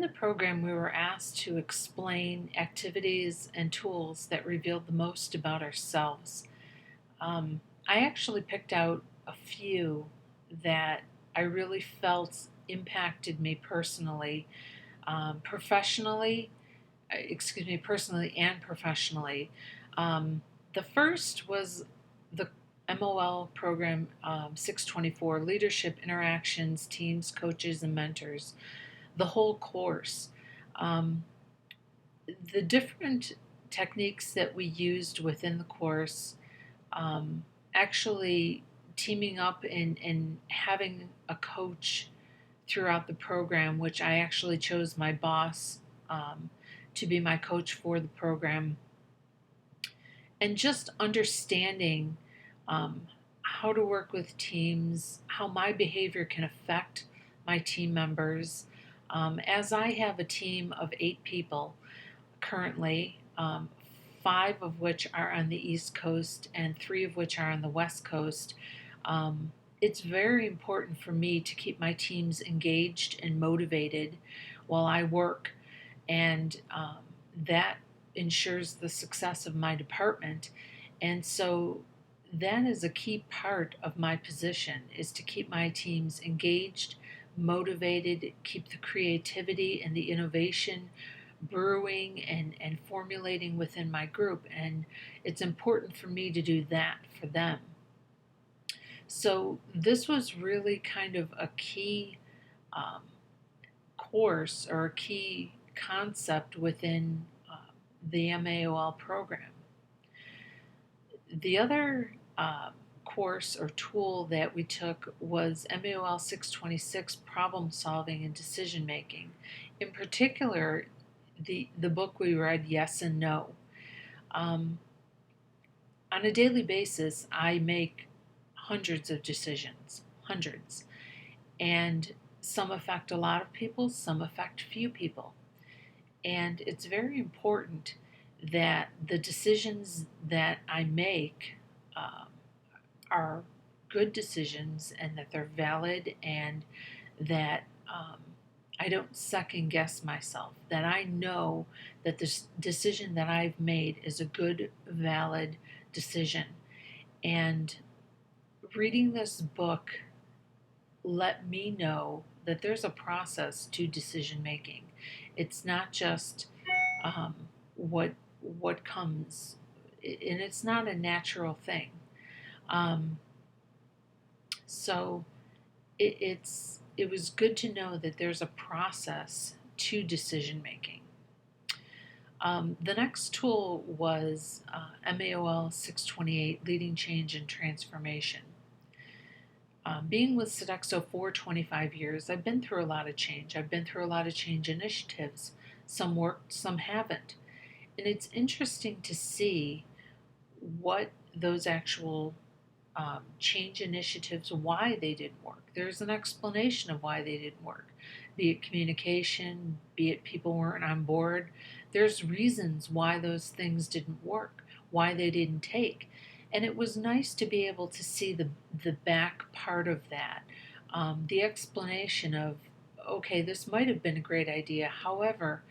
In the program, we were asked to explain activities and tools that revealed the most about ourselves. I actually picked out a few that I really felt impacted me personally, personally and professionally. Um, the first was the MOL program 624 Leadership Interactions, Teams, Coaches, and Mentors, the whole course. Um, the different techniques that we used within the course, um, actually teaming up and having a coach throughout the program, which I actually chose my boss um, to be my coach for the program, and just understanding how to work with teams, how my behavior can affect my team members. As I have a team of 8 people currently, 5 of which are on the East Coast and 3 of which are on the West Coast. It's very important for me to keep my teams engaged and motivated while I work, and that ensures the success of my department. And so that is a key part of my position, is to keep my teams engaged, motivated, keep the creativity and the innovation brewing and formulating within my group. And it's important for me to do that for them. So this was really kind of a key um, course or a key concept within the MAOL program. The other course or tool that we took was MAOL 626 Problem Solving and Decision Making. In particular, the book we read, Yes and No. Um, on a daily basis, I make hundreds of decisions, hundreds. And some affect a lot of people, some affect few people. And it's very important that the decisions that I make um, are good decisions and that they're valid, and that I don't second guess myself, that I know that this decision that I've made is a good, valid decision. And reading this book let me know that there's a process to decision making. It's not just um, what comes, and it's not a natural thing. Um, so it was good to know that there's a process to decision making. The next tool was MAOL 628 Leading Change and Transformation. Being with Sodexo for 25 years, I've been through a lot of change. I've been through a lot of change initiatives. Some worked, some haven't. And it's interesting to see what those actual change initiatives, why they didn't work. There's an explanation of why they didn't work, be it communication, be it people weren't on board. There's reasons why those things didn't work, why they didn't take. And it was nice to be able to see the back part of that, the explanation of, okay, this might have been a great idea. However,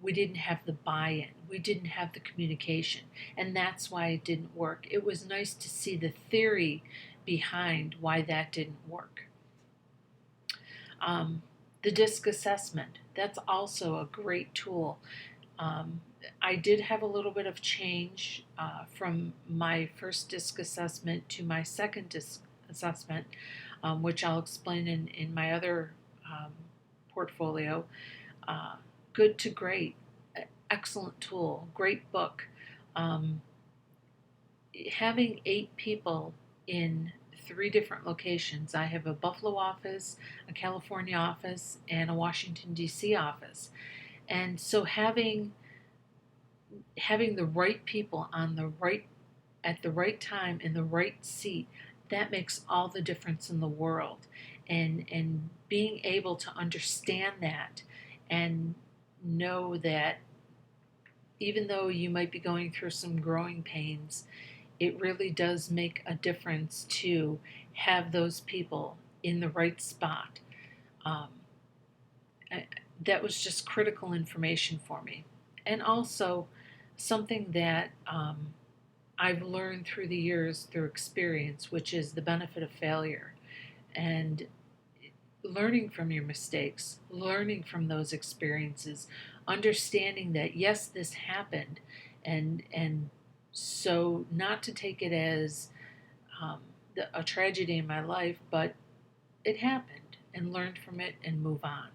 we didn't have the buy-in, we didn't have the communication, and that's why it didn't work. It was nice to see the theory behind why that didn't work. Um, the DISC assessment, that's also a great tool. Um, I did have a little bit of change from my first DISC assessment to my second DISC assessment, which I'll explain in my other portfolio. Uh, Good to Great, excellent tool, great book. Um, Having 8 people in 3 different locations, I have a Buffalo office, a California office, and a Washington, D.C. office. And so having the right people on the right at the right time in the right seat, that makes all the difference in the world. And being able to understand that and know that even though you might be going through some growing pains, it really does make a difference to have those people in the right spot. Um, that was just critical information for me. And also something that I've learned through the years through experience, which is the benefit of failure and learning from your mistakes, learning from those experiences, understanding that yes, this happened, and so not to take it as um, a tragedy in my life, but it happened and learn from it and move on.